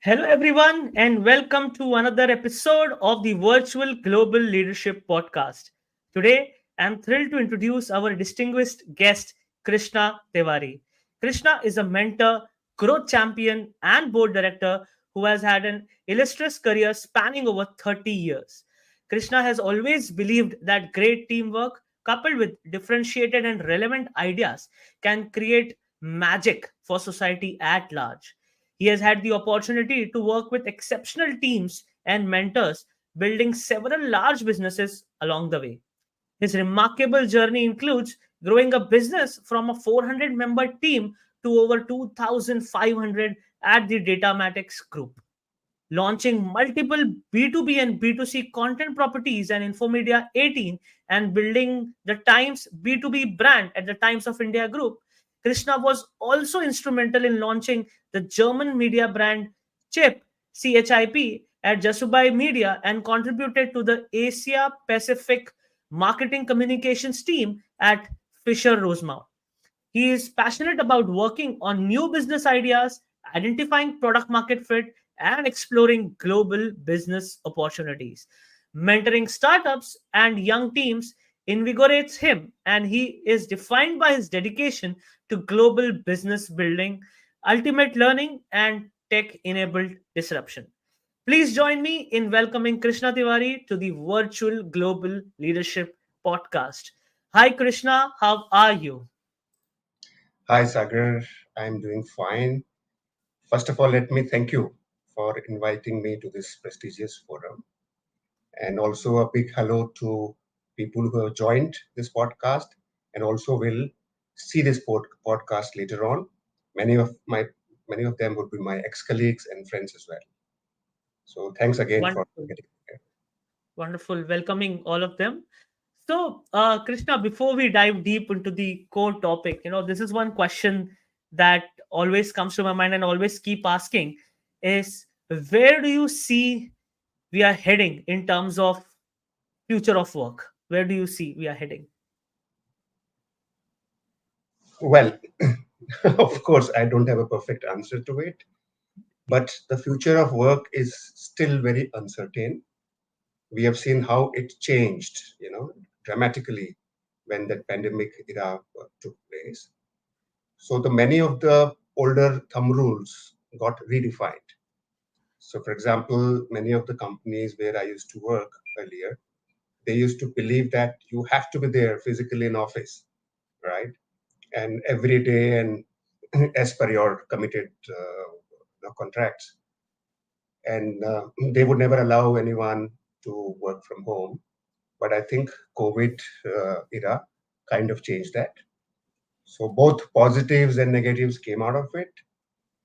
Hello, everyone, and welcome to another episode of the Virtual Global Leadership Podcast. Today, I'm thrilled to introduce our distinguished guest, Krishna Tewari. Krishna is a mentor, growth champion, and board director who has had an illustrious career spanning over 30 years. Krishna has always believed that great teamwork, coupled with differentiated and relevant ideas, can create magic for society at large. He has had the opportunity to work with exceptional teams and mentors, building several large businesses along the way. His remarkable journey includes growing a business from a 400 member team to over 2,500 at the Datamatics Group, launching multiple B2B and B2C content properties and Infomedia 18, and building the Times B2B brand at the Times of India Group. Krishna was also instrumental in launching the German media brand CHIP, CHIP, at Jasubhai Media and contributed to the Asia Pacific marketing communications team at Fisher-Rosemount. He is passionate about working on new business ideas, identifying product market fit, and exploring global business opportunities. Mentoring startups and young teams invigorates him, and he is defined by his dedication to global business building, ultimate learning, and tech enabled disruption. Please join me in welcoming Krishna Tiwari to the Virtual Global Leadership Podcast. Hi, Krishna. How are you? Hi, Sagar. I'm doing fine. First of all, let me thank you for inviting me to this prestigious forum. And also a big hello to people who have joined this podcast and also will see this podcast later on. Many of my many of them would be my ex-colleagues and friends as well. So thanks again for Wonderful. getting here. Wonderful. Welcoming all of them. So, Krishna, before we dive deep into the core topic, this is one question that always comes to my mind and always keep asking is where do you see we are heading in terms of future of work? Where do you see we are heading? Well, of course, I don't have a perfect answer to it, but the future of work is still very uncertain. We have seen how it changed, dramatically when that pandemic era took place. So the many of the older thumb rules got redefined. So, for example, many of the companies where I used to work earlier, they used to believe that you have to be there physically in office, right? And every day and as per your committed contracts. And they would never allow anyone to work from home. But I think COVID era kind of changed that. So both positives and negatives came out of it,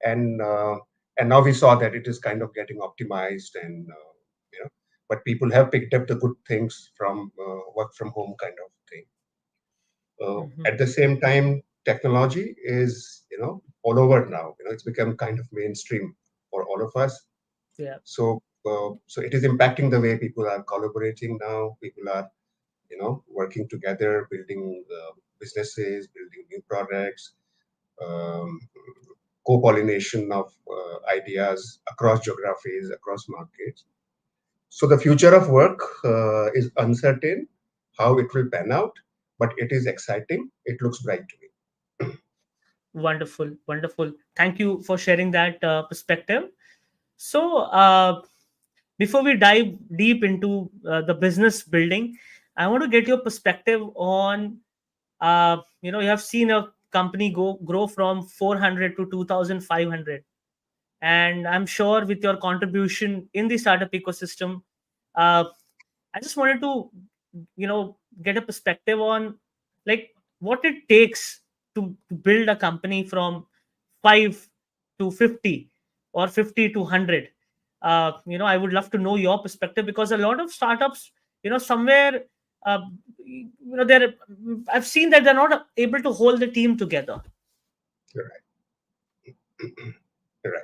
and uh, and now we saw that it is kind of getting optimized, and you know, but people have picked up the good things from work from home kind of thing. Mhm. At the same time, technology is all over now. It's become kind of mainstream for all of us. Yeah. So it is impacting the way people are collaborating now. People are working together, building businesses, building new products, um, co-pollination of ideas across geographies, across markets. So the future of work is uncertain, how it will pan out, but it is exciting. It looks bright to me. Wonderful. Wonderful. Thank you for sharing that perspective. So, before we dive deep into the business building, I want to get your perspective on, you have seen a company grow from 400 to 2,500, and I'm sure with your contribution in the startup ecosystem, uh, I just wanted to, get a perspective on like what it takes to build a company from 5 to 50 or 50 to 100. I would love to know your perspective because a lot of startups, somewhere, uh, they're I've seen that they're not able to hold the team together. You're right. You're right.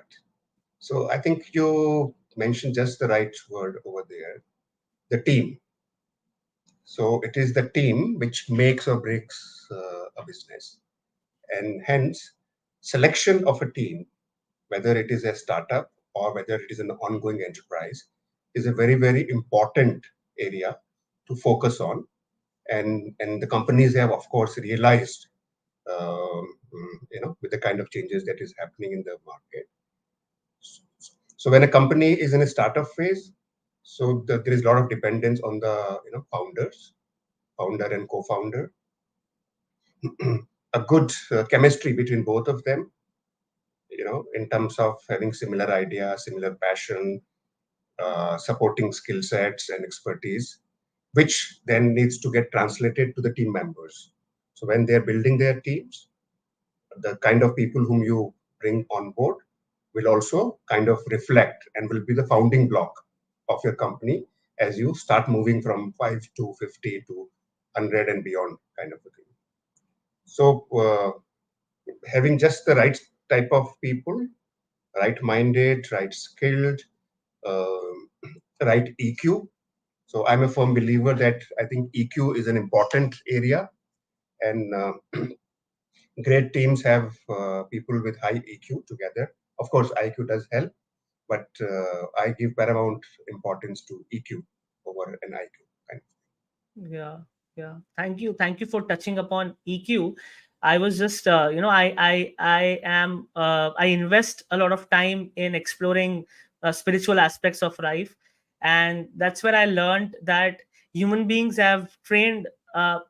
So I think you mentioned just the right word over there, the team. So it is the team which makes or breaks a business. And hence, selection of a team, whether it is a startup or whether it is an ongoing enterprise, is a very, very important area to focus on. And the companies have, of course, realized, with the kind of changes that is happening in the market. So when a company is in a startup phase, there is a lot of dependence on the founders, founder and co-founder, a good chemistry between both of them, in terms of having similar ideas, similar passion, supporting skill sets and expertise, which then needs to get translated to the team members. So when they're building their teams, the kind of people whom you bring on board will also kind of reflect and will be the founding block of your company as you start moving from 5 to 50 to 100 and beyond, kind of a thing. So having just the right type of people, right minded, right skilled, um right EQ. So I'm a firm believer that I think EQ is an important area, and great teams have people with high EQ together. Of course, IQ does help, but I give paramount importance to EQ over an IQ. Kind Yeah, yeah. Thank you for touching upon EQ. I was just, I invest a lot of time in exploring spiritual aspects of life, and that's where I learned that human beings have trained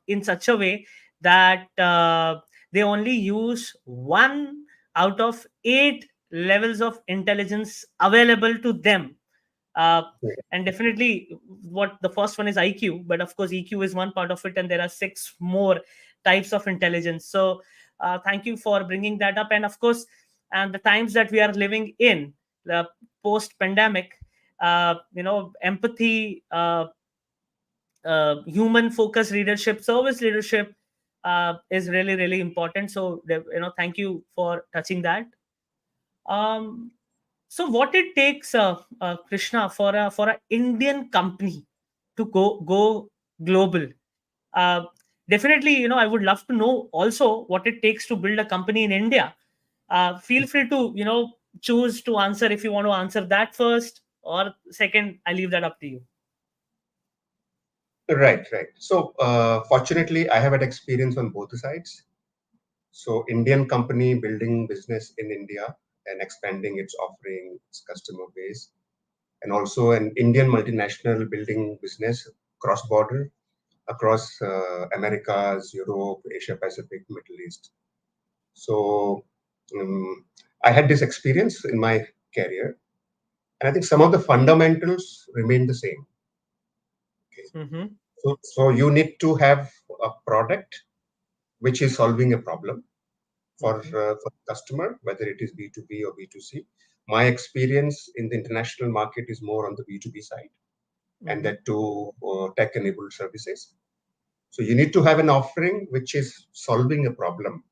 in such a way that they only use one out of eight levels of intelligence available to them. uh, of. and definitely what the first one is IQ, but of course EQ is one part of it, and there are six more types of intelligence. So thank you for bringing that up. And of course, and the times that we are living in, the post pandemic, empathy, human focused leadership, service leadership is really really important. So thank you for touching that. um, so, what it takes, Krishna, for a Indian company to go global? Uh, Definitely, I would love to know also what it takes to build a company in India. Feel free to choose to answer if you want to answer that first or second. I leave that up to you. Right, right. So fortunately, I have had experience on both the sides. So Indian company building business in India and expanding its offering, its customer base, and also an Indian multinational building business cross border across Americas, Europe, Asia Pacific, Middle East. So um, I had this experience in my career, and I think some of the fundamentals remain the same. Okay. Mm-hmm. So you need to have a product which is solving a problem Mm-hmm. for the customer, whether it is B2B or B2C. My experience in the international market is more on the B2B side, and Mm-hmm. that to tech-enabled services. So you need to have an offering which is solving a problem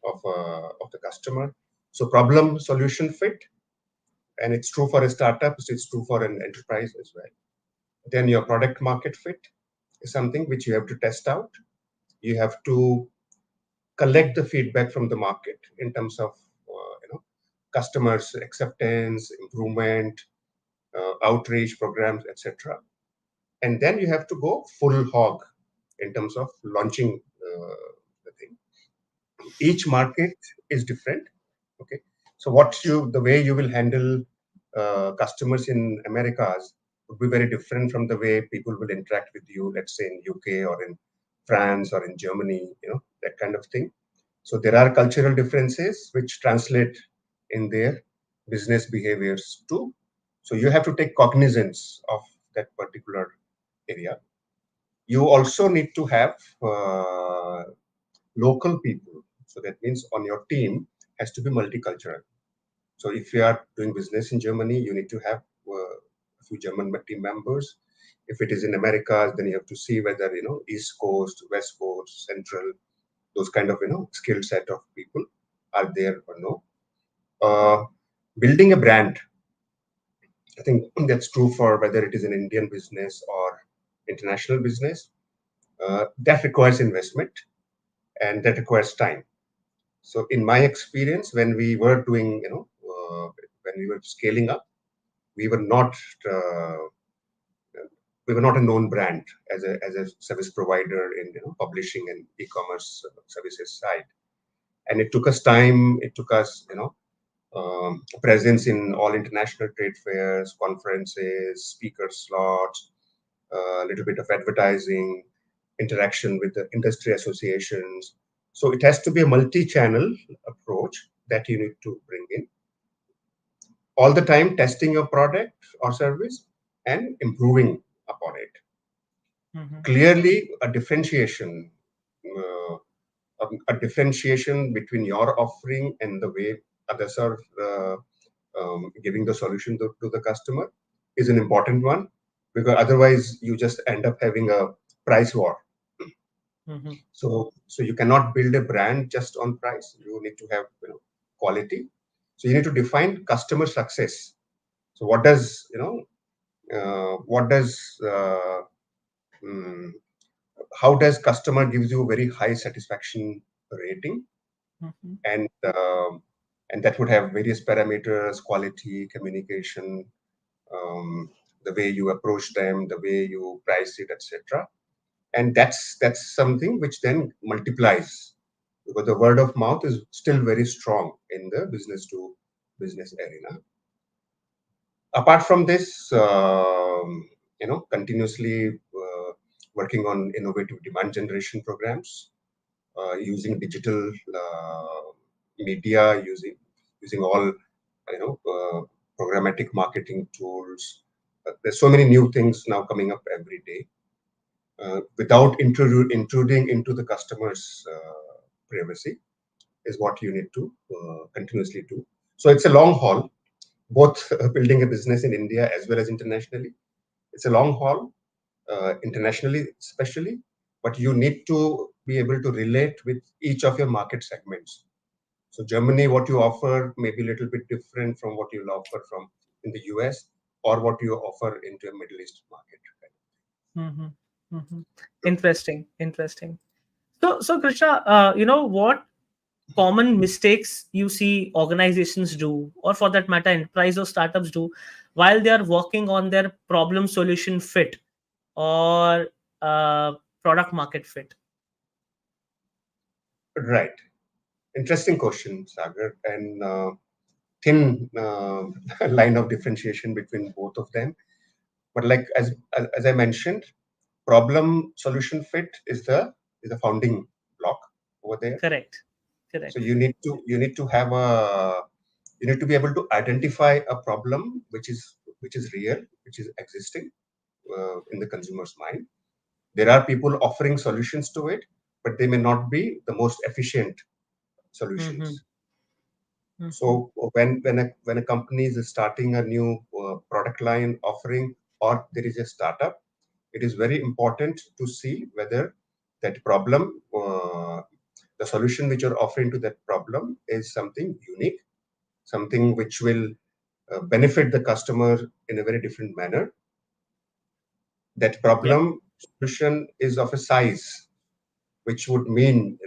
of the customer. So problem solution fit, and it's true for a startup, it's true for an enterprise as well. Then your product market fit is something which you have to test out. You have to collect the feedback from the market in terms of customers acceptance, improvement, outreach programs, etc. And then you have to go full hog in terms of launching the thing. Each market is different. Okay, so the way you will handle customers in Americas would be very different from the way people will interact with you, let's say in UK or in France or in Germany, that kind of thing. So there are cultural differences which translate in their business behaviors too. So you have to take cognizance of that particular area. You also need to have local people. So that means on your team has to be multicultural. So if you are doing business in Germany, you need to have a few German team members. If it is in America, then you have to see whether East Coast, West Coast, Central, those kind of skill set of people are there or no. Uh, Building a brand, I think that's true for whether it is an Indian business or international business. That requires investment and that requires time. So in my experience, when we were doing, when we were scaling up, we were not uh, we were not a known brand as a service provider in publishing and e-commerce services side. And it took us time. It took us presence in all international trade fairs, conferences, speaker slots, a little bit of advertising, interaction with the industry associations. So it has to be a multi-channel approach that you need to bring in all the time, testing your product or service and improving upon it. Mm-hmm. Clearly, uh, a differentiation between your offering and the way others are giving the solution to the customer is an important one, because otherwise you just end up having a price war. Mm-hmm. So you cannot build a brand just on price. You need to have quality. So you need to define customer success. So what does mm, how does customer gives you very high satisfaction rating, Mm-hmm. and that would have various parameters: quality, communication, the way you approach them, the way you price it, etc. And that's something which then multiplies, because the word of mouth is still very strong in the business to business arena. Apart from this, continuously working on innovative demand generation programs, using digital media, using all programmatic marketing tools. There's so many new things now coming up every day, without intruding into the customer's privacy, is what you need to continuously do. So it's a long haul, both building a business in India as well as internationally. It's a long haul, internationally especially, but you need to be able to relate with each of your market segments. So Germany, what you offer may be a little bit different from what you'll offer from in the US, or what you offer into a Middle East market. Mm-hmm. Mm-hmm. Interesting. Interesting. So Krishna, what common mistakes you see organizations do, or for that matter, enterprise or startups do, while they are working on their problem solution fit or uh, product market fit? Right. Interesting question, Sagar, and thin line of differentiation between both of them. But like as I mentioned, problem solution fit is the founding block over there. Correct. So Correct. you need to have a you need to be able to identify a problem which is real, which is existing in the consumer's mind. There are people offering solutions to it, but they may not be the most efficient Mm-hmm. solutions. Mm-hmm. So when a company is starting a new product line offering, or there is a startup, it is very important to see whether that problem, the solution which you're offering to that problem, is something unique, something which will benefit the customer in a very different manner. That Yep. problem solution is of a size which would mean,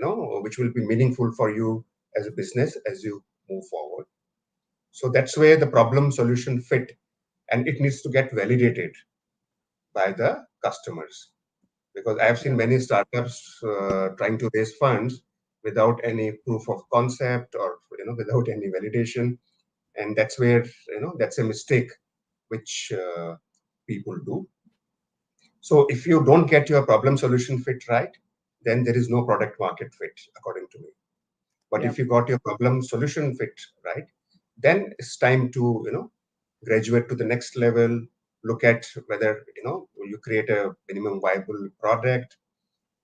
which will be meaningful for you as a business as you move forward. So that's where the problem solution fit, and it needs to get validated by the customers, because I have seen Yep. many startups trying to raise funds without any proof of concept, or without any validation, and that's where that's a mistake which people do. So if you don't get your problem solution fit right, then there is no product market fit, according to me. But if Yep. you got your problem solution fit right, then it's time to graduate to the next level. Look at whether you create a minimum viable product.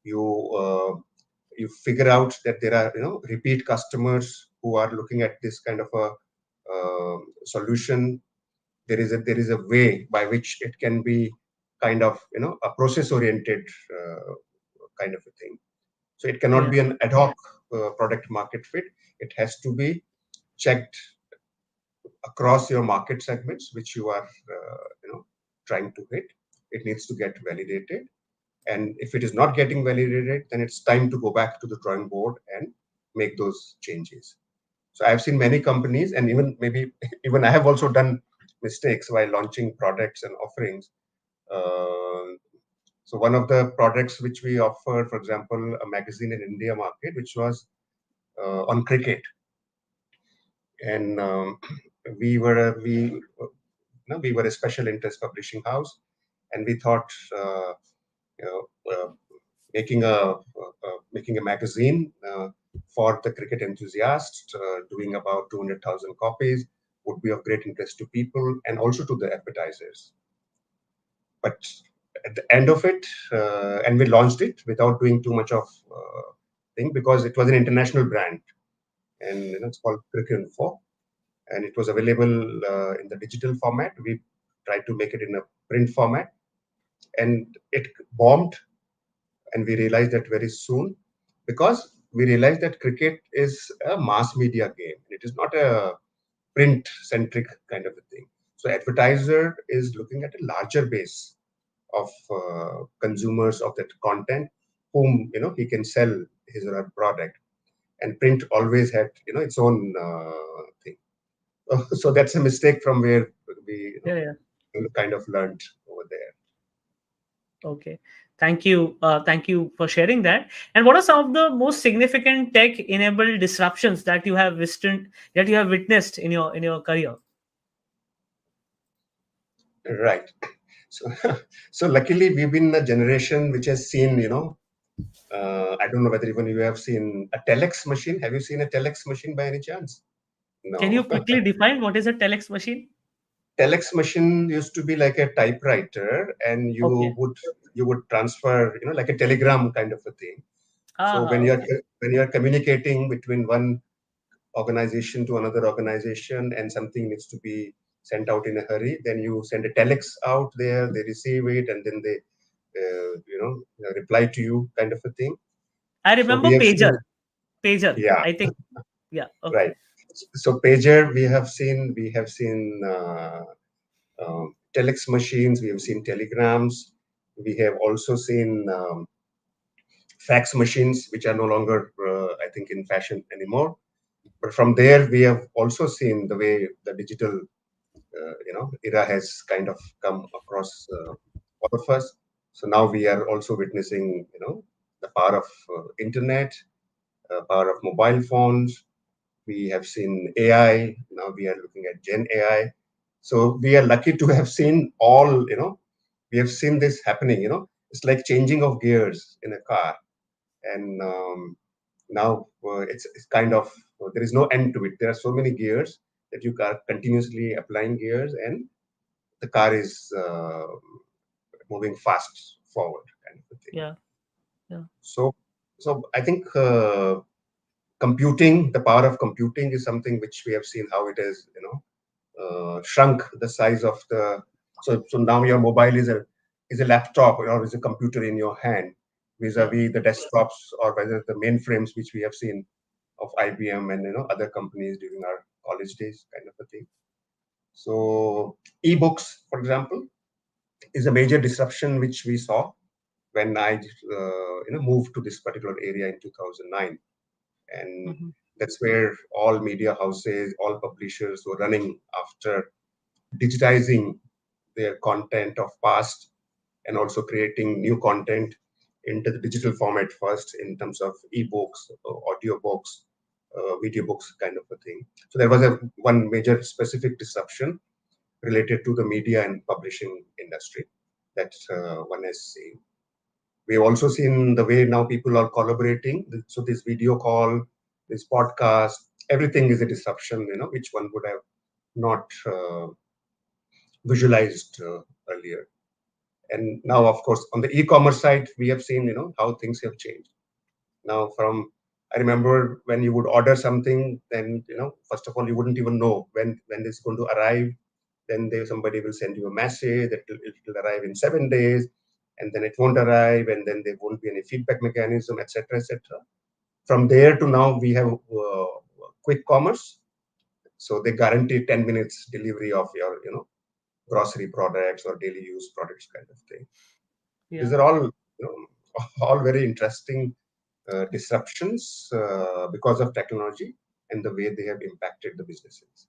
You uh, you figure out that there are repeat customers who are looking at this kind of a solution. There is a way by which it can be kind of a process oriented kind of a thing. So it cannot Yeah. be an ad hoc product market fit. It has to be checked across your market segments which you are trying to hit. It needs to get validated, and if it is not getting validated, then it's time to go back to the drawing board and make those changes. So I've seen many companies, and even maybe even I have also done mistakes while launching products and offerings. Uh, so one of the products which we offered, for example, a magazine in India market, which was on cricket, and we were a, we no, we were a special interest publishing house, and we thought you know, making making a magazine for the cricket enthusiasts, doing about 200,000 copies, would be of great interest to people and also to the advertisers. But at the end of it, and we launched it without doing too much of thing, because it was an international brand, and it's called Cricket Info, and it was available in the digital format. We tried to make it in a print format, and it bombed. And we realized that very soon, because we realized that cricket is a mass media game. It is not a print centric kind of a thing. So advertiser is looking at a larger base of consumers of that content, whom he can sell his or her product. And print always had its own thing. So that's a mistake from where we Yeah, yeah. kind of learned over there. Okay. Thank you. Thank you for sharing that. And what are some of the most significant tech-enabled disruptions that you have witnessed in your career? Right. So, so luckily we've been a generation which has seen, I don't know whether even you have seen a telex machine. Have you seen a telex machine by any chance? Can No. you quickly define what is a telex machine? Telex machine used to be like a typewriter, and Okay. you would transfer, like a telegram kind of a thing. So Ah, okay. when you're communicating between one organization to another organization, and something needs to be sent out in a hurry, then you send a telex out there, they receive it, and then they reply to you, kind of a thing. I So remember we have seen, pager. Pager. yeah, I think. Yeah. right. Okay. So pager, we have seen telex machines, we have seen telegrams, we have also seen fax machines, which are no longer, I think, in fashion anymore. But from there, we have also seen the way the digital, era has kind of come across all of us. So now we are also witnessing, the power of internet, power of mobile phones. We have seen AI. Now we are looking at Gen AI. So we are lucky to have seen all, we have seen this happening, it's like changing of gears in a car. And now it's kind of, there is no end to it. There are so many gears that you are continuously applying gears, and the car is moving fast forward, kind of a thing. Yeah. Yeah. So, so I think computing, the power of computing is something which we have seen how it has, shrunk the size of the. So now your mobile is a laptop or is a computer in your hand, Yeah. vis-a-vis the desktops or whether the mainframes which we have seen of IBM and other companies during our college days, kind of a thing. So ebooks, for example, is a major disruption which we saw when I moved to this particular area in 2009, and Mhm. that's where all media houses, all publishers were running after digitizing their content of past, and also creating new content into the digital format first, in terms of ebooks, audio books, video books, kind of a thing. So there was a one major specific disruption related to the media and publishing industry that one has seen. We've also seen the way now people are collaborating. So this video call, this podcast, everything is a disruption, which one would have not visualized earlier. And now, of course, on the e-commerce side, we have seen, how things have changed. Now, I remember when you would order something, then, first of all, you wouldn't even know when it's going to arrive. Then somebody will send you a message that it will arrive in 7 days, and then it won't arrive, and then there won't be any feedback mechanism, etc., etc. From there to now, we have quick commerce. So they guarantee 10 minutes delivery of your, grocery products or daily use products, kind of thing. These Yeah. are all, all very interesting disruptions because of technology and the way they have impacted the businesses.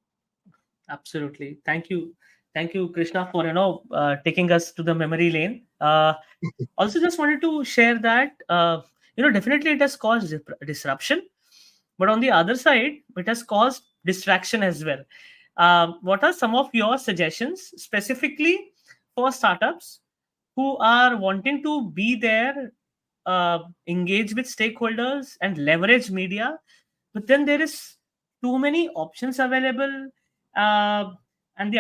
Absolutely. Thank you. Thank you, Krishna, for taking us to the memory lane. Also, just wanted to share that definitely it has caused disruption, but on the other side, it has caused distraction as well. What are some of your suggestions specifically for startups who are wanting to be there, engage with stakeholders, and leverage media, but then there is too many options available, uh, and the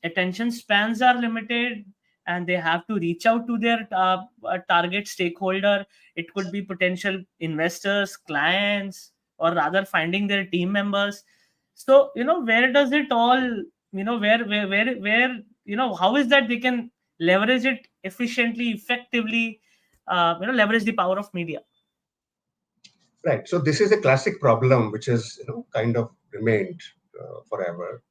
attention spans are limited, and they have to reach out to their target stakeholder. It could be potential investors, clients, or rather finding their team members. So where does it all, where how is that they can leverage it efficiently, effectively, leverage the power of media. Right. So this is a classic problem which has kind of remained forever.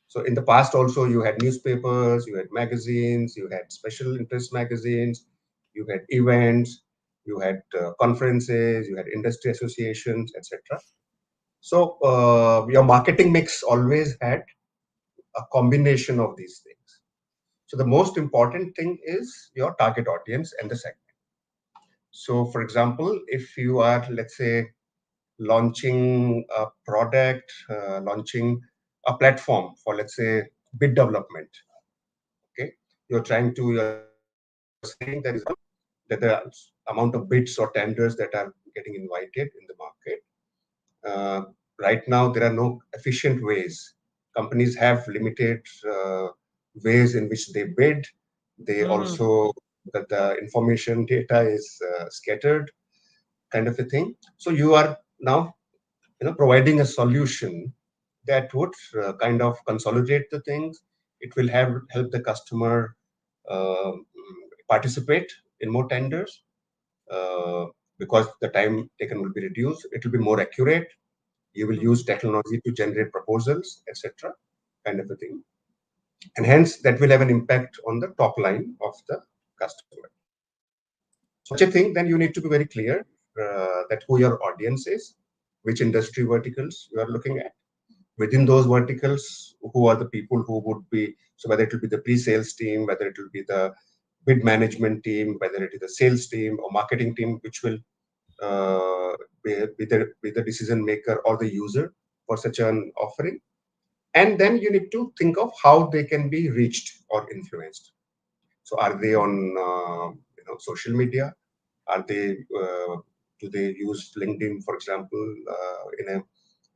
So in the past also you had newspapers, you had magazines, you had special interest magazines, you had events, you had conferences, you had industry associations, etc. So your marketing mix always had a combination of these things. So the most important thing is your target audience and the segment. So for example, if you are, let's say, launching a product, launching a platform for, let's say, bid development. Okay, you're saying that is that the amount of bids or tenders that are getting invited in the market. Uh, right now, there are no efficient ways. Companies have limited ways in which they bid. They Mm, also that the information data is scattered, kind of a thing. So you are now providing a solution that would kind of consolidate the things. It will have help the customer uh, participate in more tenders uh, because the time taken will be reduced. It will be more accurate. You will use mhm. technology to generate proposals, etc., kind of a thing, and hence that will have an impact on the top line of the customer. So for such a thing, then you need to be very clear that who your audience is, which industry verticals you are looking at. Within those verticals, who are the people who would be, so whether it will be the pre-sales team, whether it will be the bid management team, whether it is the sales team or marketing team, which will uh, be the decision maker or the user for such an offering. And then you need to think of how they can be reached or influenced. So are they on social media? Are they do they use LinkedIn, for example, in a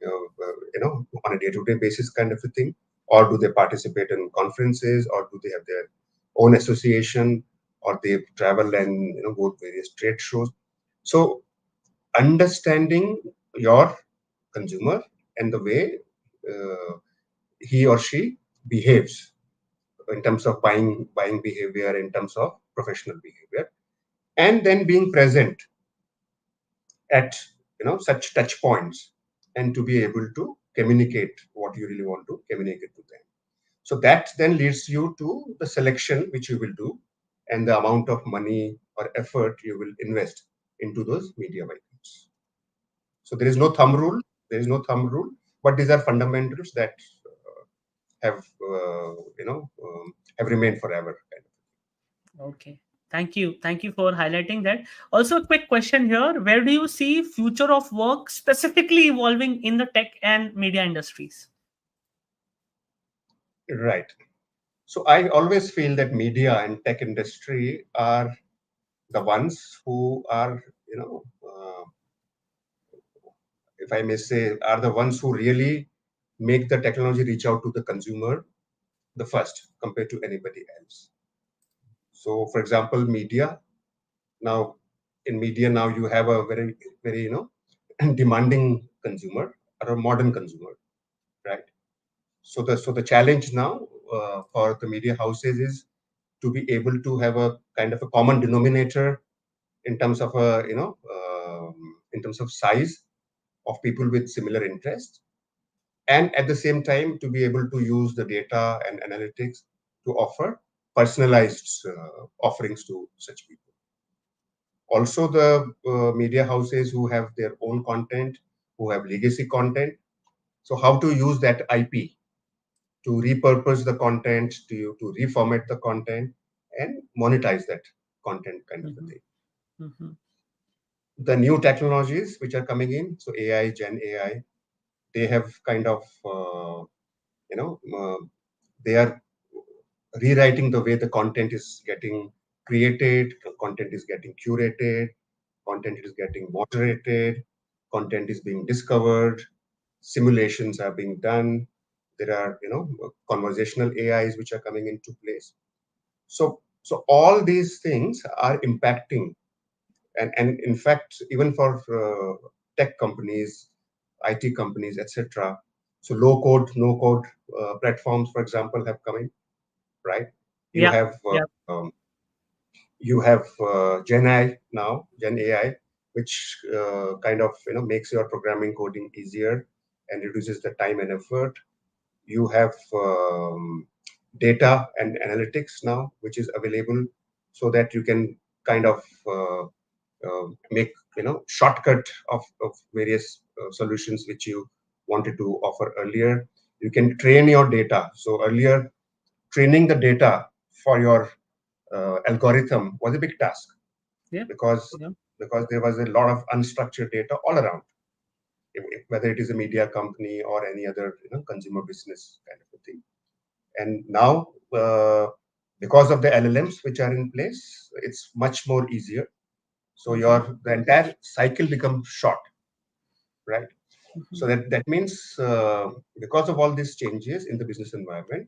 on a day-to-day basis kind of a thing, or do they participate in conferences, or do they have their own association, or they travel and go to various trade shows? So understanding your consumer and the way uh, he or she behaves in terms of buying behavior, in terms of professional behavior, and then being present at such touch points, and to be able to communicate what you really want to communicate to them. So that then leads you to the selection which you will do and the amount of money or effort you will invest into those media vehicles. So there is no thumb rule. There is no thumb rule, but these are fundamentals that have have remained forever. Okay. Thank you for highlighting that. Also, a quick question here: where do you see future of work specifically evolving in the tech and media industries? Right. So I always feel that media and tech industry are the ones who are, if I may say, are the ones who really make the technology reach out to the consumer the first compared to anybody else. So, for example, media. Now, in media, now you have a very, very, demanding consumer or a modern consumer, right? So the challenge now for the media houses is to be able to have a kind of a common denominator in terms of a in terms of size of people with similar interests, and at the same time to be able to use the data and analytics to offer personalized offerings to such people. Also, the media houses who have their own content, who have legacy content. So how to use that IP to repurpose the content, to reformat the content and monetize that content kind of a Mhm. thing. Mhm. The new technologies which are coming in, so AI, Gen AI, they have kind of, you know, they are rewriting the way the content is getting created, content is getting curated, content is getting moderated, content is being discovered, simulations are being done. There are, conversational AIs which are coming into place. So all these things are impacting, and in fact, even for tech companies, IT companies, etc. So low code, no code platforms, for example, have come in, right? You Yeah. have Yeah. Gen AI now, Gen AI, which kind of makes your programming coding easier and reduces the time and effort. You have data and analytics now, which is available, so that you can kind of make shortcut of various solutions which you wanted to offer earlier. You can train your data. So earlier, training the data for your algorithm was a big task, Yeah. because Yeah. there was a lot of unstructured data all around, whether it is a media company or any other consumer business kind of a thing. And now, because of the LLMs which are in place, it's much more easier. So Mhm. the entire cycle becomes short, right? So Mhm. that means, because of all these changes in the business environment,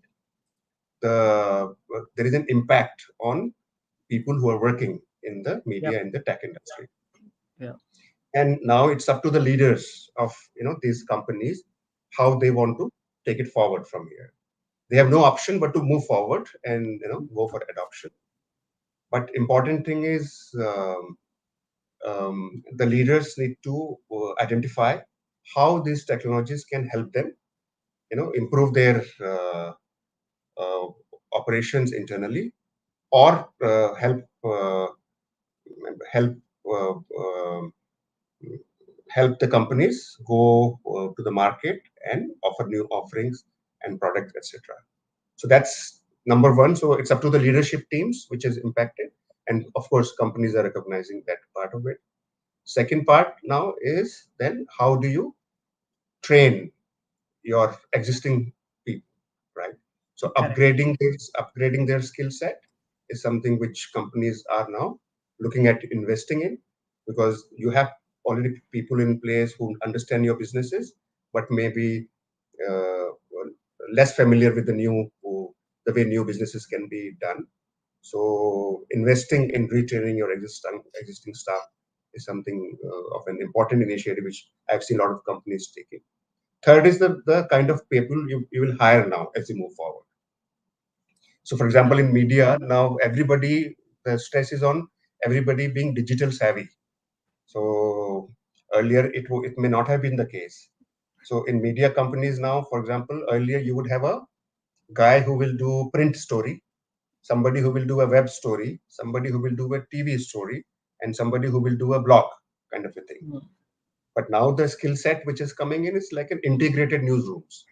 there is an impact on people who are working in the Yep. media and the tech industry. Yeah. And now it's up to the leaders of these companies, how they want to take it forward from here. They have no option but to move forward and go for adoption. But important thing is, the leaders need to identify how these technologies can help them improve their uh, operations internally, or help uh, uh, help the companies go to the market and offer new offerings and products, etc. So that's number one. So it's up to the leadership teams, which is impacted, and of course, companies are recognizing that part of it. Second part now is, then how do you train your existing people, right? So Correct. upgrading their skill set is something which companies are now looking at investing in, because you have already people in place who understand your businesses, but maybe uh, less familiar with the way new businesses can be done. So investing in retraining your existing staff is something of an important initiative which I've seen a lot of companies taking. Third is the kind of people you will hire now as you move forward. So, for example, in media, now the stress is on everybody being digital savvy. So, earlier it may not have been the case. So, in media companies now, for example, earlier you would have a guy who will do print story, somebody who will do a web story, somebody who will do a TV story, and somebody who will do a blog kind of a thing. Mm. But now the skill set which is coming in is like an integrated newsrooms.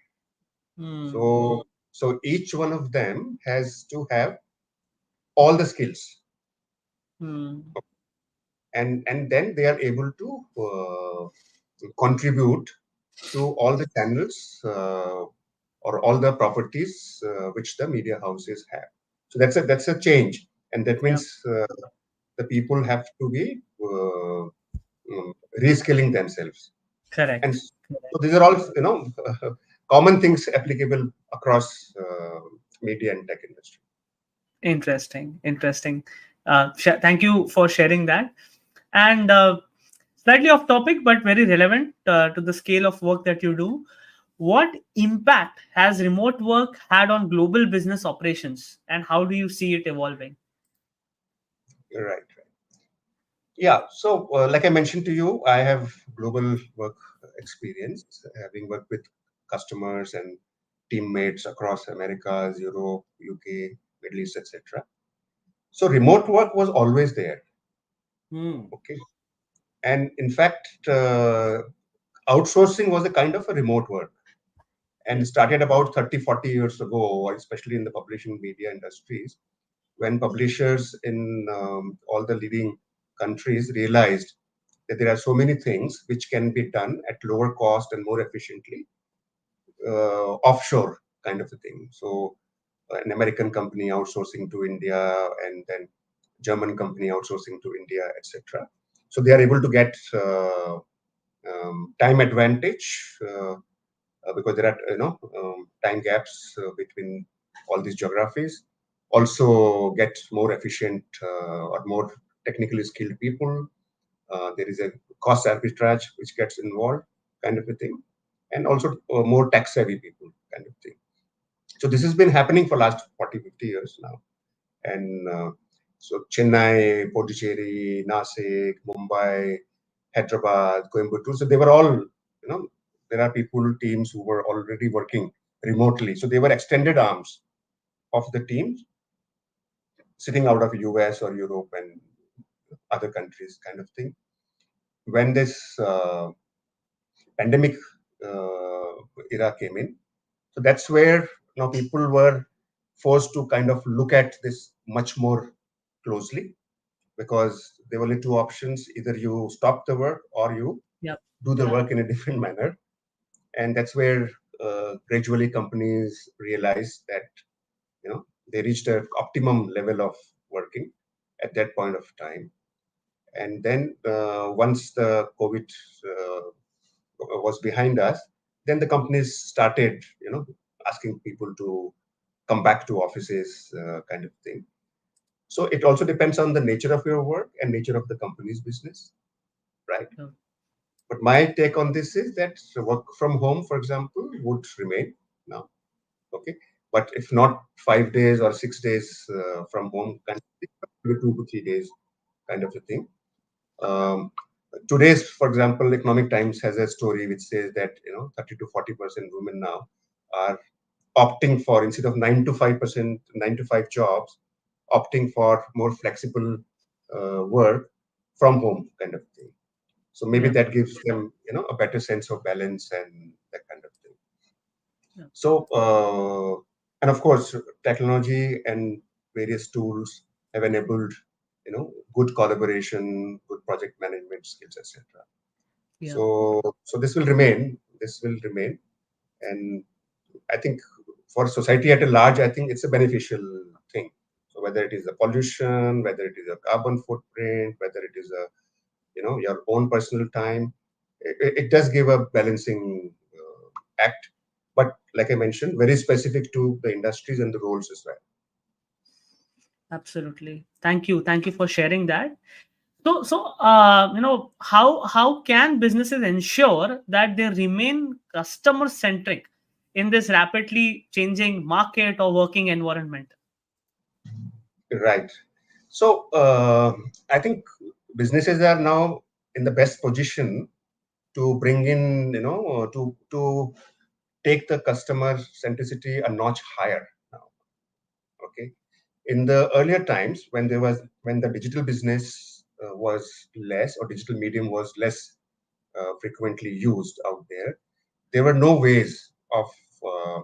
Mm. So each one of them has to have all the skills, Mm. and then they are able to contribute to all the channels, or all the properties which the media houses have. So that's a change, and that Yeah. means the people have to be reskilling themselves. And Correct. so these are all common things applicable across media and tech industry. Interesting. Interesting. Thank you for sharing that. And slightly off topic, but very relevant to the scale of work that you do. What impact has remote work had on global business operations, and how do you see it evolving? Right. Yeah. So, like I mentioned to you, I have global work experience, having worked with customers and teammates across Americas, Europe, UK, Middle East, etc. So, remote work was always there. Hmm. Okay. And in fact, outsourcing was a kind of a remote work. Yeah. and started about 30, 40 years ago, especially in the publishing media industries, when publishers in all the leading countries realized that there are so many things which can be done at lower cost and more efficiently offshore kind of a thing. So an American company outsourcing to India, and then German company outsourcing to India, etc. So they are able to get time advantage because there are time gaps between all these geographies. Also get more efficient or more technically skilled people. There is a cost arbitrage which gets involved, kind of a thing, and also more tax savvy people, kind of thing. So this has been happening for last 40, 50 years now. And so Chennai, Pondicherry, Nasik, Mumbai, Hyderabad, Coimbatore. So they were all, there are people, teams who were already working remotely. So they were extended arms of the teams sitting out of US or Europe and other countries, kind of thing. When this pandemic uh, era came in, so that's where people were forced to kind of look at this much more closely, because there were only two options: either you stop the work or you Yeah. do the work in a different manner. And that's where gradually companies realized that they reached an optimum level of working at that point of time. And then once the COVID was behind us, then the companies started asking people to come back to offices, kind of thing. So it also depends on the nature of your work and nature of the company's business, right? Yeah. But my take on this is that work from home, for example, would remain now. Okay, but if not 5 days or 6 days from home, kind of thing, maybe 2 to 3 days, kind of a thing. Um, Today's, for example, Economic Times has a story which says that 30 to 40% women now are opting for, instead of 9 to 5 jobs, opting for more flexible work from home, kind of thing. So maybe Yeah. that gives them a better sense of balance and that kind of thing. Yeah. So and of course technology and various tools have enabled good collaboration, good project management skills, etc. Yeah. So this will remain. And I think for society at a large, I think it's a beneficial thing. So whether it is a pollution, whether it is a carbon footprint, whether it is a your own personal time, it does give a balancing act. But like I mentioned, very specific to the industries and the roles as well. Absolutely. Thank you. Thank you for sharing that. So, how can businesses ensure that they remain customer centric in this rapidly changing market or working environment? Right. So I think businesses are now in the best position to bring in, to take the customer centricity a notch higher now. Okay. In the earlier times, when the digital business was less, or digital medium was less frequently used out there were no ways of uh,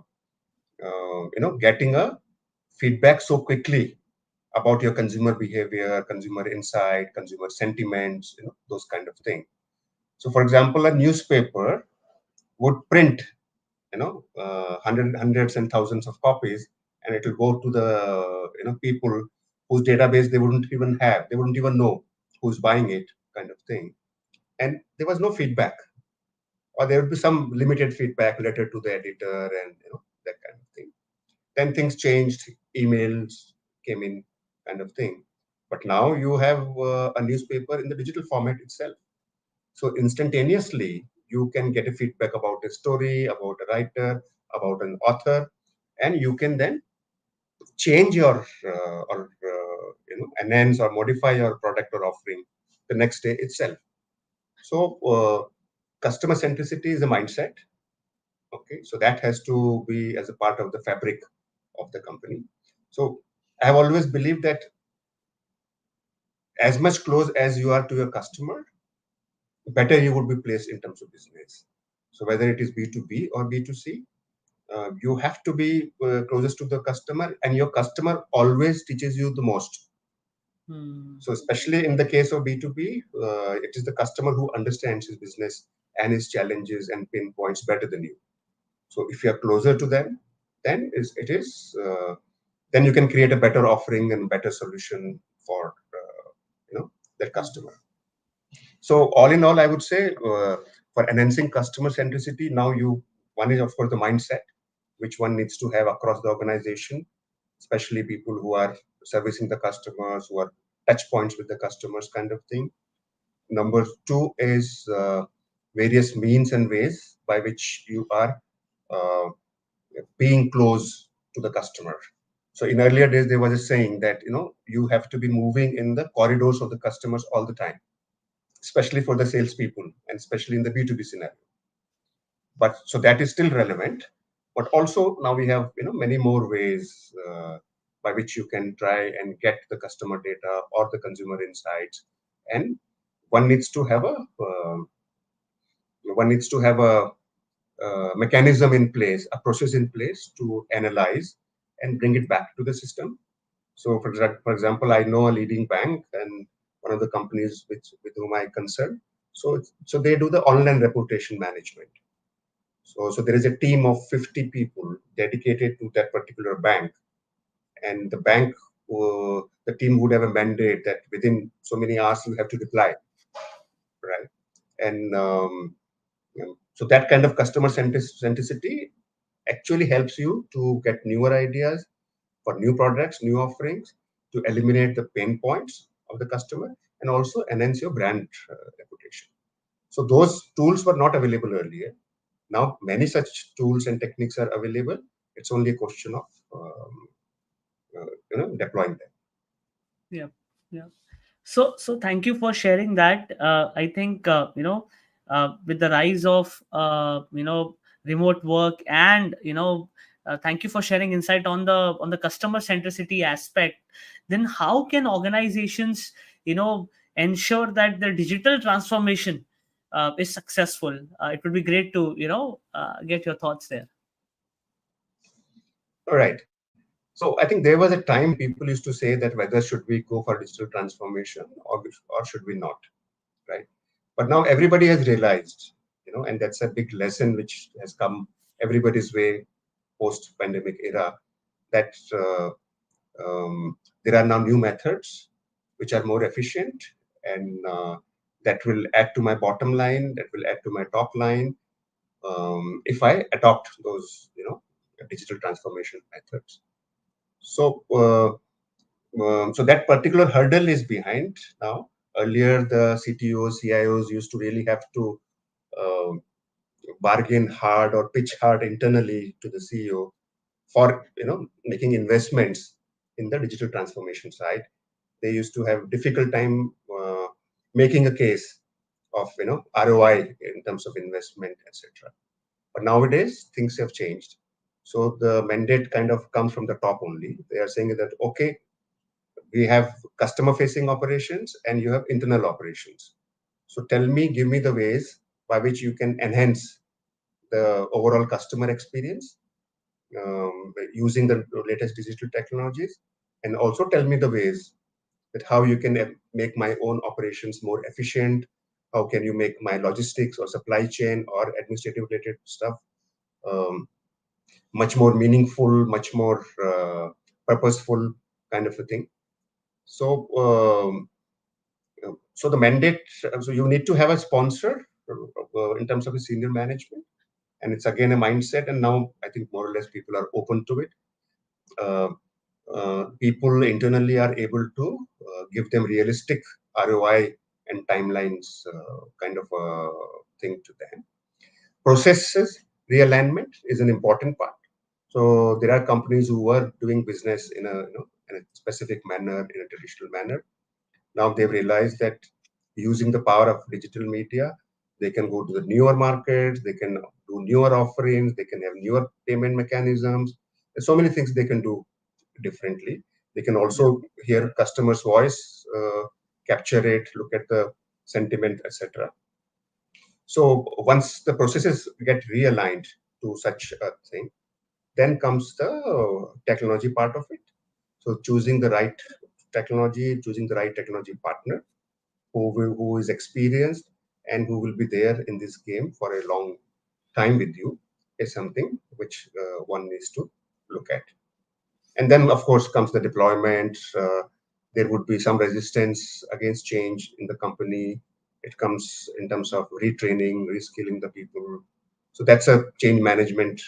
getting a feedback so quickly about your consumer behavior, consumer insight, consumer sentiments, those kind of things. So, for example, a newspaper would print, hundreds and thousands of copies, and it will go to the people whose database they wouldn't even have, they wouldn't even know who's buying it, kind of thing. And there was no feedback, or there would be some limited feedback letter to the editor, and that kind of thing. Then things changed, emails came in, kind of thing. But now you have a newspaper in the digital format itself. So instantaneously, you can get a feedback about a story, about a writer, about an author, and you can then change your or enhance or modify your product or offering the next day itself. So customer centricity is a mindset. Okay, so that has to be as a part of the fabric of the company. So I have always believed that as much close as you are to your customer, better you would be placed in terms of business. So whether it is B2B or B2C, you have to be closest to the customer, and your customer always teaches you the most. Hmm. So especially in the case of B2B, it is the customer who understands his business and his challenges and pinpoints better than you. So if you are closer to them, then it is then you can create a better offering and better solution for that customer. So all in all, I would say for enhancing customer centricity, now you one is of course the mindset which one needs to have across the organization, especially people who are servicing the customers, who are touch points with the customers, kind of thing. Number two is various means and ways by which you are uh, being close to the customer. So in earlier days, there was a saying that you have to be moving in the corridors of the customers all the time, especially for the salespeople and especially in the B2B scenario. But so that is still relevant. But also now we have many more ways by which you can try and get the customer data or the consumer insights, and one needs to have a one needs to have a mechanism in place, a process in place to analyze and bring it back to the system. So, for example, I know a leading bank and one of the companies with whom I consult. So they do the online reputation management. So there is a team of 50 people dedicated to that particular bank, and the team would have a mandate that within so many hours you have to reply, right? And so that kind of customer centricity actually helps you to get newer ideas for new products, new offerings, to eliminate the pain points of the customer and also enhance your brand reputation. So those tools were not available earlier. Now many such tools and techniques are available. It's only a question of deploying them. Yeah, yeah. So thank you for sharing that. I think with the rise of remote work, and thank you for sharing insight on the customer centricity aspect. Then how can organizations ensure that the digital transformation is successful? It would be great to get your thoughts there. All right. So I think there was a time when people used to say that whether should we go for digital transformation or should we not, right? But now everybody has realized, and that's a big lesson which has come everybody's way post-pandemic era, that there are now new methods which are more efficient, and that will add to my bottom line, that will add to my top line, if I adopt those, digital transformation methods. So, so that particular hurdle is behind now. Earlier, the CTOs, CIOs used to really have to uh, bargain hard or pitch hard internally to the CEO for making investments in the digital transformation side. They used to have difficult time making a case of ROI in terms of investment, etc. But nowadays things have changed. So the mandate kind of comes from the top only. They are saying that okay, we have customer facing operations and you have internal operations. So tell me, give me the ways by which you can enhance the overall customer experience using the latest digital technologies, and also tell me the ways that how you can make my own operations more efficient. How can you make my logistics or supply chain or administrative related stuff um, much more meaningful, much more purposeful, kind of a thing. So, so the mandate. So you need to have a sponsor in terms of the senior management, and it's again a mindset. And now I think more or less people are open to it. Uh, People internally are able to give them realistic ROI and timelines, kind of a thing to them. Processes realignment is an important part. So there are companies who were doing business in a specific manner, in a traditional manner. Now they've realized that using the power of digital media, they can go to the newer markets, they can do newer offerings, they can have newer payment mechanisms. There's so many things they can do differently. They can Yeah, also hear customers' voice, capture it, look at the sentiment, etc. So once the processes get realigned to such a thing, Then comes the technology part of it. So choosing the right technology, choosing the right technology partner who is experienced and who will be there in this game for a long time with you is something which one needs to look at. And then, of course, comes the deployment. There would be some resistance against change in the company. It comes in terms of retraining, reskilling the people. So that's a change management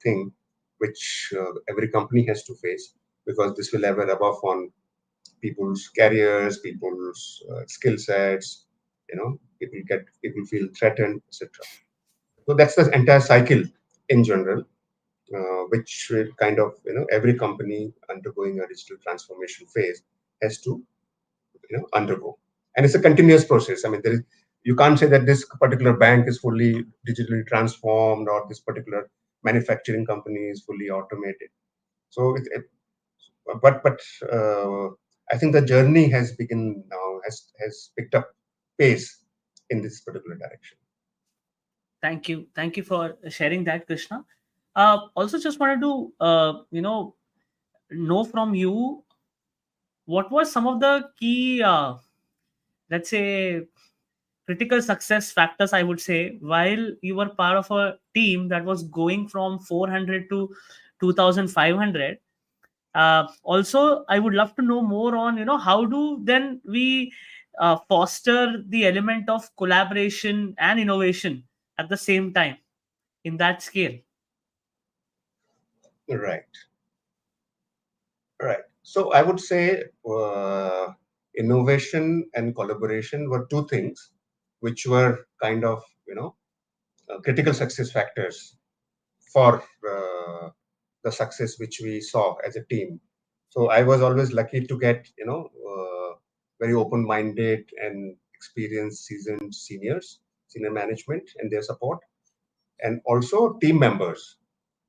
thing which every company has to face, because this will have a rub off on people's careers, people's skill sets. People feel threatened, etc. So that's the entire cycle in general, which will kind of, every company undergoing a digital transformation phase has to, undergo. And it's a continuous process. I mean, you can't say that this particular bank is fully digitally transformed or this particular manufacturing company is fully automated. So, but I think the journey has begun now, has picked up pace in this particular direction. Thank you for sharing that, Krishna. Also, just wanted to know from you, what were some of the key, let's say, critical success factors, I would say, while you were part of a team that was going from 400 to 2500. Also, I would love to know more on, how do then we foster the element of collaboration and innovation at the same time in that scale. Right. Right. So I would say innovation and collaboration were two things which were kind of, critical success factors for the success which we saw as a team. So I was always lucky to get, very open-minded and experienced, seasoned senior management and their support, and also team members.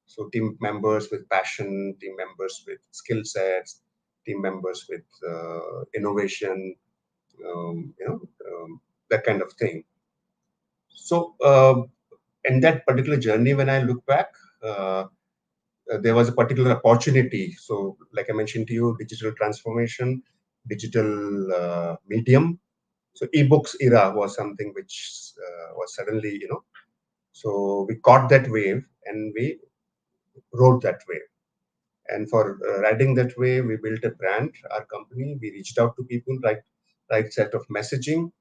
So team members with passion, team members with skill sets, team members with innovation, that kind of thing. So in that particular journey, when I look back, there was a particular opportunity. So, like I mentioned to you, digital transformation, digital medium. So, ebooks era was something which was suddenly, so we caught that wave and we rode that wave. And for riding that wave, we built a brand, our company. We reached out to people, right set of messaging.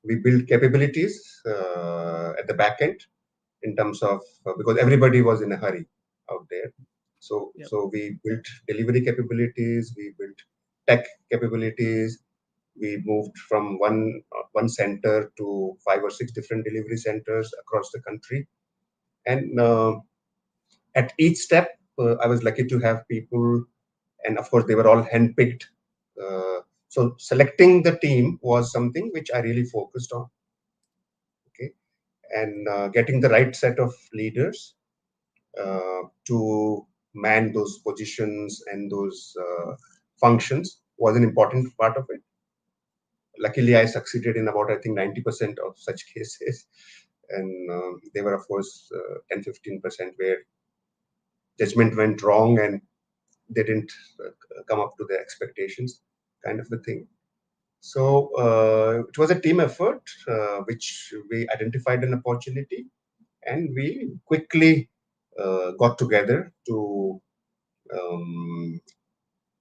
We built capabilities at the back end in terms of because everybody was in a hurry out there. So Yep. so we built delivery capabilities, we built tech capabilities. We moved from one center to 5 or 6 different delivery centers across the country, and at each step, I was lucky to have people, and of course, they were all handpicked. So selecting the team was something which I really focused on. Okay, and getting the right set of leaders to man those positions and those functions was an important part of it. Luckily, I succeeded in about, I think, 90% of such cases. And there were, of course, 10-15% where judgment went wrong and they didn't come up to their expectations, kind of a thing. So it was a team effort, which we identified an opportunity and we quickly got together um,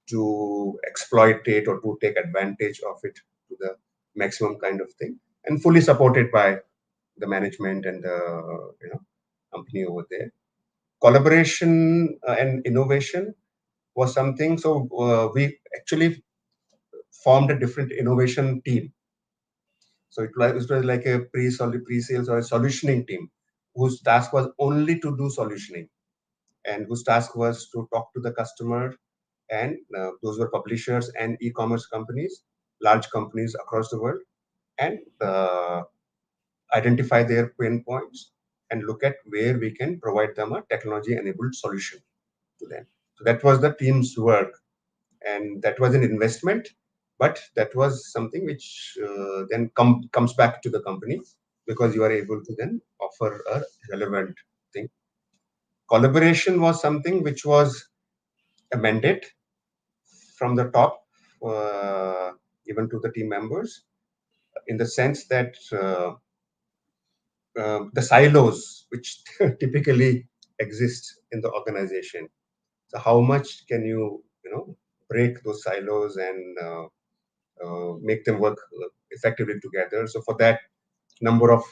to exploit it or to take advantage of it to the maximum kind of thing, and fully supported by the management and the company over there. Collaboration and innovation was something. So we actually formed a different innovation team. So it was like a pre-sales or a solutioning team whose task was only to do solutioning and whose task was to talk to the customer. And those were publishers and e-commerce companies, large companies across the world, and identify their pain points and look at where we can provide them a technology-enabled solution to them. So that was the team's work, and that was an investment, but that was something which then comes back to the company because you are able to then offer a relevant thing. Collaboration was something which was a mandate from the top, uh, given to the team members, in the sense that the silos which typically exist in the organization. So how much can you break those silos and make them work effectively together? So for that, number of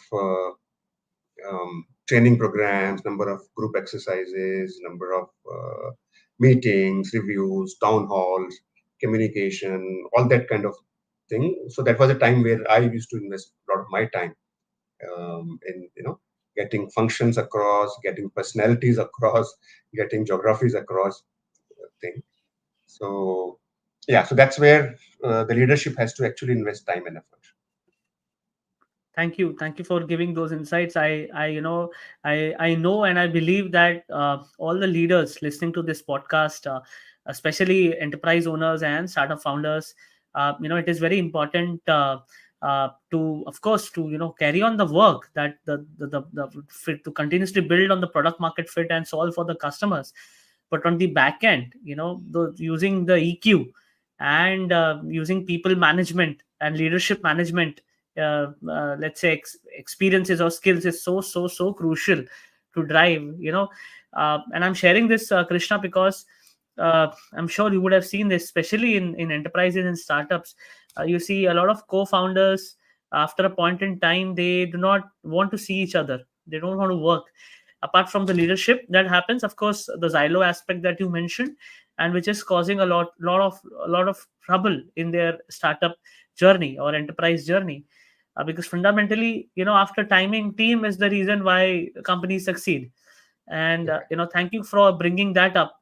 training programs, number of group exercises, number of meetings, reviews, town halls, communication, all that kind of thing. So that was a time where I used to invest a lot of my time in getting functions across, getting personalities across, getting geographies across. Thing. So yeah, so that's where the leadership has to actually invest time and effort. Thank you for giving those insights. I know and I believe that all the leaders listening to this podcast, especially enterprise owners and startup founders, it is very important to, of course, to carry on the work that the fit, to continuously build on the product market fit and solve for the customers. But on the back end, using the EQ and using people management and leadership management, let's say experiences or skills, is so crucial to drive. And I'm sharing this, Krishna, because I'm sure you would have seen this, especially in enterprises and startups. You see a lot of co-founders, after a point in time, they do not want to see each other, they don't want to work. Apart from the leadership that happens, of course, the Xylo aspect that you mentioned, and which is causing a lot of trouble in their startup journey or enterprise journey. Because fundamentally, after timing, team is the reason why companies succeed. And Correct. thank you for bringing that up.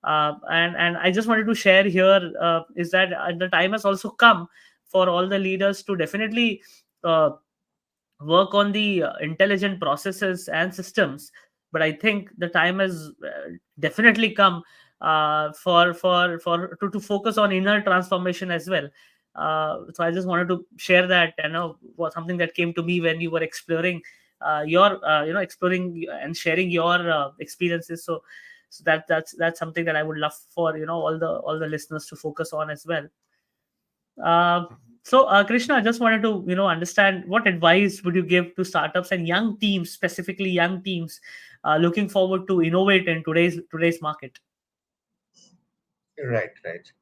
And I just wanted to share here, is that the time has also come for all the leaders to definitely uh, work on the intelligent processes and systems. But I think the time has definitely come to focus on inner transformation as well. So I just wanted to share that, was something that came to me when you were exploring your exploring and sharing your experiences. So that's something that I would love for all the listeners to focus on as well. uh, Krishna, I just wanted to understand, what advice would you give to startups and young teams, specifically young teams, looking forward to innovate in today's market? Right, right.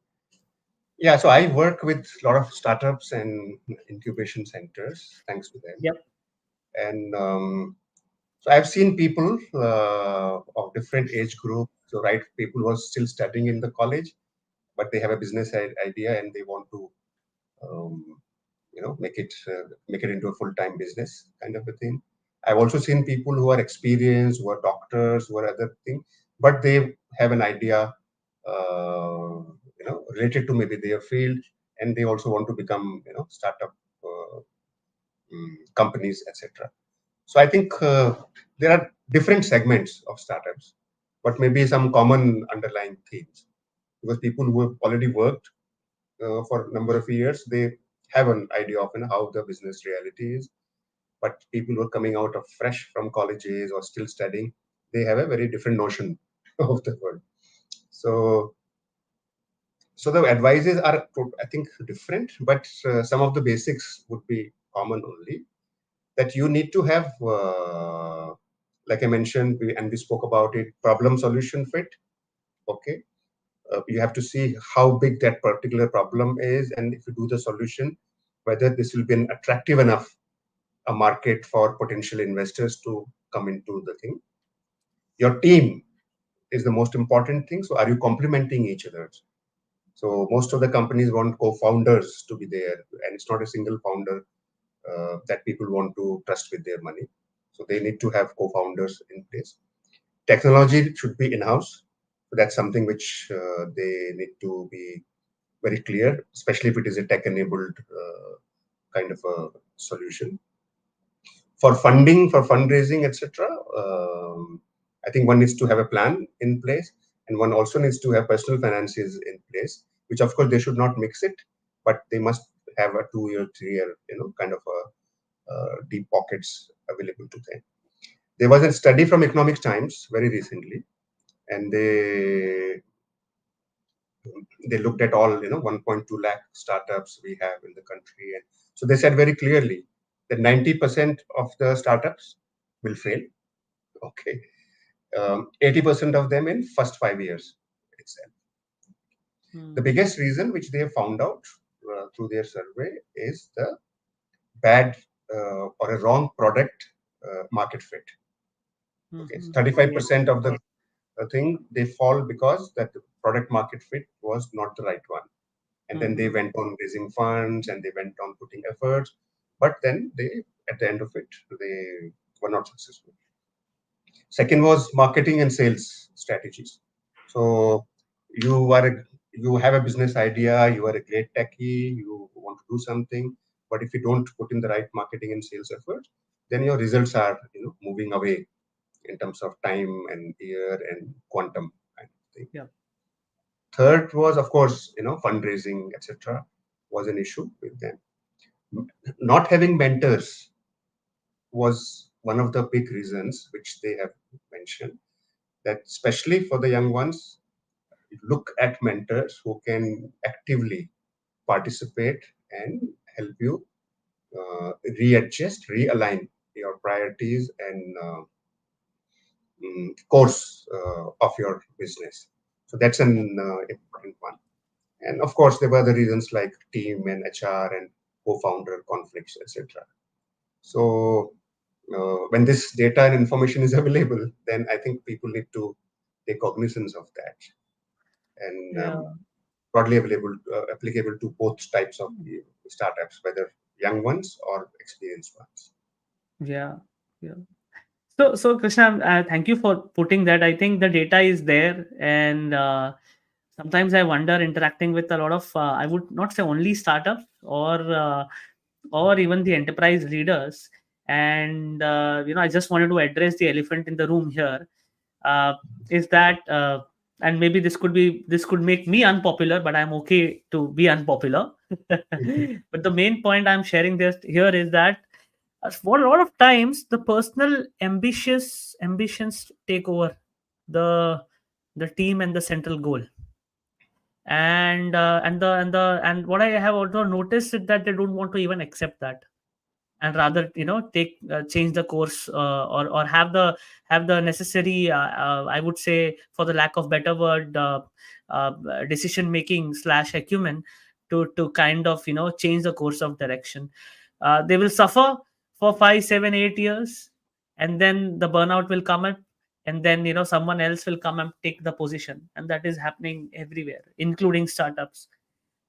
Yeah, so I work with a lot of startups and incubation centers, thanks to them. Yep. And so I've seen people of different age groups. So, right, people who are still studying in the college, but they have a business idea and they want to, um, make it into a full-time business kind of a thing. I've also seen people who are experienced, who are doctors, who are other things, but they have an idea, related to maybe their field, and they also want to become, startup companies, etc. So I think there are different segments of startups, but maybe some common underlying themes, because people who have already worked for a number of years, they have an idea of how the business reality is. But people who are coming out of fresh from colleges or still studying, they have a very different notion of the world. So so the advices are, I think, different, but some of the basics would be common only. That you need to have, like I mentioned, and we spoke about it, problem solution fit. Okay, you have to see how big that particular problem is, and if you do the solution, whether this will be an attractive enough a market for potential investors to come into the thing. Your team is the most important thing. So are you complementing each other? So most of the companies want co-founders to be there, and it's not a single founder that people want to trust with their money. So they need to have co-founders in place. Technology should be in-house. So that's something which they need to be very clear, especially if it is a tech-enabled kind of a solution. For funding, for fundraising, etc., I think one needs to have a plan in place, and one also needs to have personal finances in place. Which, of course, they should not mix it, but they must have a 2 year, 3 year, kind of a deep pockets available to them. There was a study from Economic Times very recently, and they looked at all 1.2 lakh startups we have in the country, and so they said very clearly that 90% of the startups will fail. Okay, 80% of them in first 5 years itself. The Hmm. biggest reason which they have found out through their survey is the bad or a wrong product market fit. Okay, so Mhm. Yeah. 35% of the thing they fall because that the product market fit was not the right one, and then they Mhm. went on raising funds and they went on putting efforts, but then they, at the end of it, they were not successful. Second was marketing and sales strategies. So you are you have a business idea, you are a great techie, you want to do something, but if you don't put in the right marketing and sales efforts, then your results are moving away in terms of time and year and quantum kind of thing. Yeah. Third was, of course, fundraising, etc., was an issue with them. Not having mentors was one of the big reasons which they have mentioned, that especially for the young ones, look at mentors who can actively participate and help you readjust, realign your priorities and course of your business. So that's an Yeah. important one. And of course, there were other reasons like team and HR and co-founder conflicts, etc. So when this data and information is available, then I think people need to take cognizance of that, and Yeah. broadly available, applicable to both types of startups, whether young ones or experienced ones. Yeah. Yeah. So Krishna, thank you for putting that. I think the data is there, and sometimes I wonder interacting with a lot of I would not say only startups or even the enterprise leaders, and I just wanted to address the elephant in the room here. Uh, is that and maybe this could make me unpopular, but I'm okay to be unpopular. But the main point I'm sharing this here is that for a lot of times the personal ambitions take over the the team and the central goal, and what I have also noticed is that they don't want to even accept that, and rather take change the course, or have the necessary, I would say, for the lack of better word, uh, decision making slash acumen to kind of change the course of direction. They will suffer for 5 7 8 years, and then the burnout will come up, and then someone else will come and take the position, and that is happening everywhere, including startups.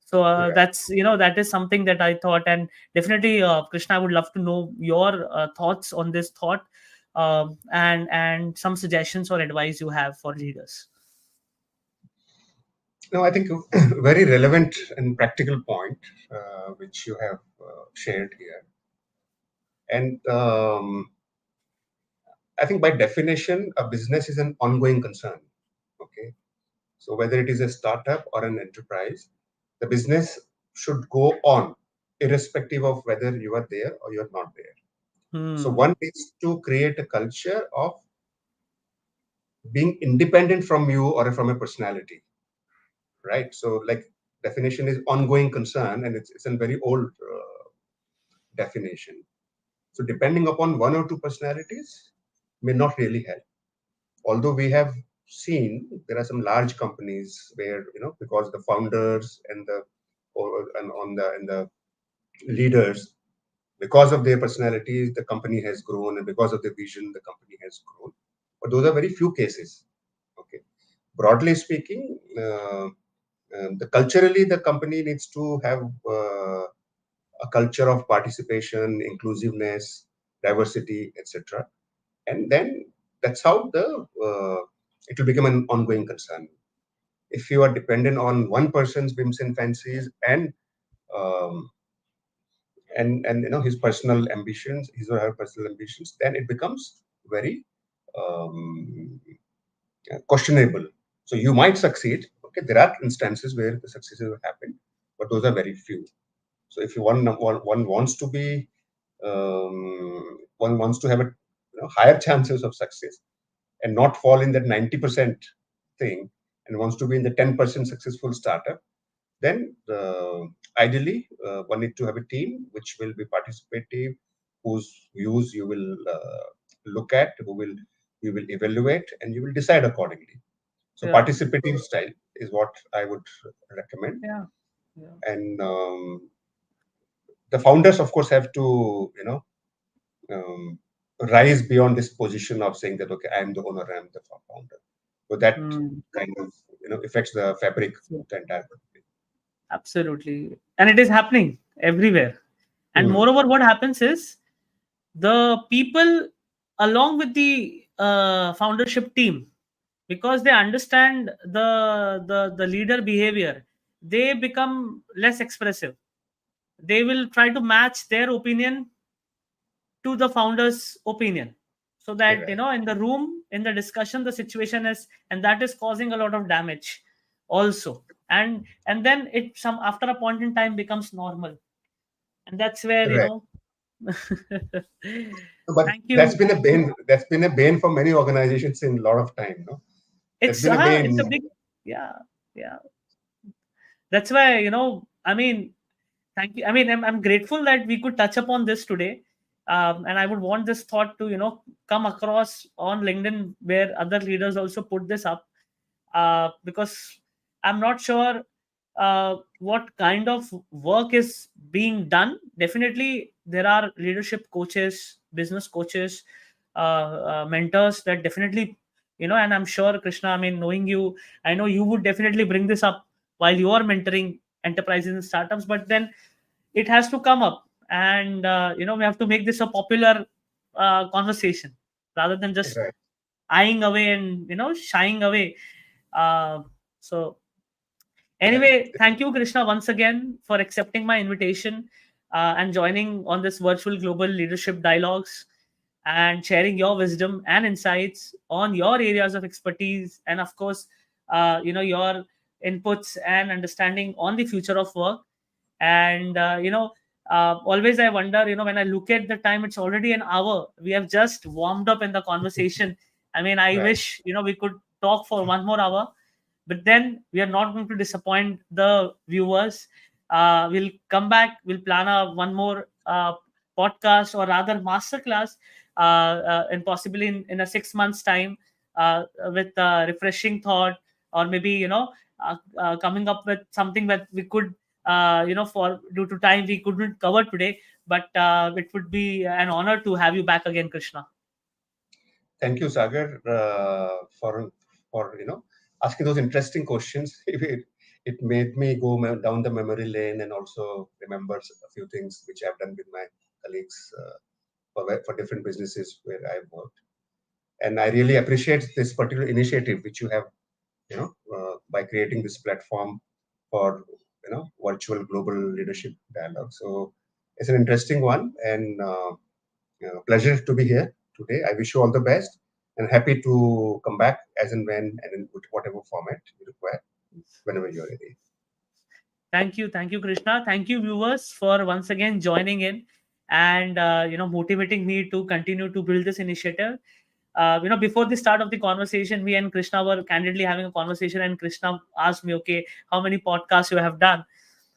So Right. that's that is something that I thought. And definitely, Krishna, I would love to know your thoughts on this thought, and some suggestions or advice you have for leaders. No, I think a very relevant and practical point which you have shared here. And I think by definition, a business is an ongoing concern. Okay. So whether it is a startup or an enterprise, the business should go on, irrespective of whether you are there or you're not there. So Hmm. one needs to create a culture of being independent from you or from a personality, right? So like definition is ongoing concern, and it's a very old definition. So depending upon one or two personalities may not really help. Although we have seen there are some large companies where because the founders and the or and on the and the leaders, because of their personalities, the company has grown, and because of the vision, the company has grown. But those are very few cases. Okay, broadly speaking, the culturally the company needs to have a culture of participation, inclusiveness, diversity, etc. And then that's how the it will become an ongoing concern. If you are dependent on one person's whims and fancies um, and his personal ambitions, his or her personal ambitions, then it becomes very um, questionable. So you might succeed. Okay, there are instances where the successes have happened, but those are very few. So if you one wants to be one wants to have a higher chances of success and not fall in that 90% thing and wants to be in the 10% successful startup, then ideally one need to have a team which will be participative, whose views you will look at, who will you will evaluate, and you will decide accordingly. So Yeah. participative style is what I would recommend. Yeah. Yeah. And the founders, of course, have to um, rise beyond this position of saying that, okay, I am the owner, I am the founder. So that Mm. kind of affects the fabric Yeah. of the entire company. Absolutely. And it is happening everywhere. And Hmm. moreover, what happens is the people along with the foundership team, because they understand the leader behavior, they become less expressive. They will try to match their opinion to the founder's opinion, so that Right. in the room, in the discussion, the situation is, and that is causing a lot of damage also. And then it some after a point in time becomes normal, and that's where Right. But thank you. That's been a bane for many organizations in a lot of time. No, that's been a It's a bane. big, yeah, yeah. That's why, I mean, thank you. I mean, I'm grateful that we could touch upon this today. And I would want this thought to, come across on LinkedIn, where other leaders also put this up, because I'm not sure what kind of work is being done. Definitely, there are leadership coaches, business coaches, mentors that definitely, and I'm sure, Krishna, I mean, knowing you, I know you would definitely bring this up while you are mentoring enterprises and startups, but then it has to come up. And, we have to make this a popular conversation rather than just Right. eyeing away and, shying away. Uh, so Right. anyway, thank you, Krishna, once again for accepting my invitation and joining on this virtual global leadership dialogues and sharing your wisdom and insights on your areas of expertise, and of course, your inputs and understanding on the future of work. And always I wonder, when I look at the time, it's already an hour. We have just warmed up in the conversation. I mean, I Right. wish we could talk for one more hour, but then we are not going to disappoint the viewers. We'll come back, we'll plan a one more podcast, or rather masterclass, and possibly in a 6 months time, with a refreshing thought, or maybe coming up with something that we could, for due to time we couldn't cover today. But it would be an honor to have you back again, Krishna. Thank you, Sagar, for asking those interesting questions. It made me go down the memory lane and also remember a few things which I've done with my colleagues for different businesses where I've worked. And I really appreciate this particular initiative which you have, by creating this platform for virtual global leadership dialogue. So it's an interesting one, and pleasure to be here today. I wish you all the best, and happy to come back as and when and in whatever format you require whenever you're ready. Thank you, Krishna. Thank you, viewers, for once again joining in and motivating me to continue to build this initiative. Before the start of the conversation, me and Krishna were candidly having a conversation, and Krishna asked me, "Okay, how many podcasts you have done?"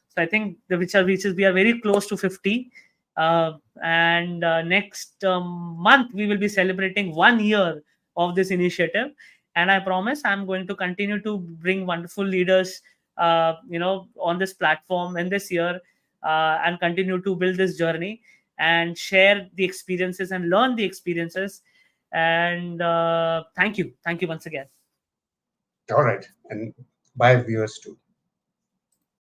So I think which is we are very close to 50. And next month we will be celebrating 1 year of this initiative, and I promise I'm going to continue to bring wonderful leaders, on this platform in this year, and continue to build this journey and share the experiences and learn the experiences. And thank you once again. All right, and bye, viewers too.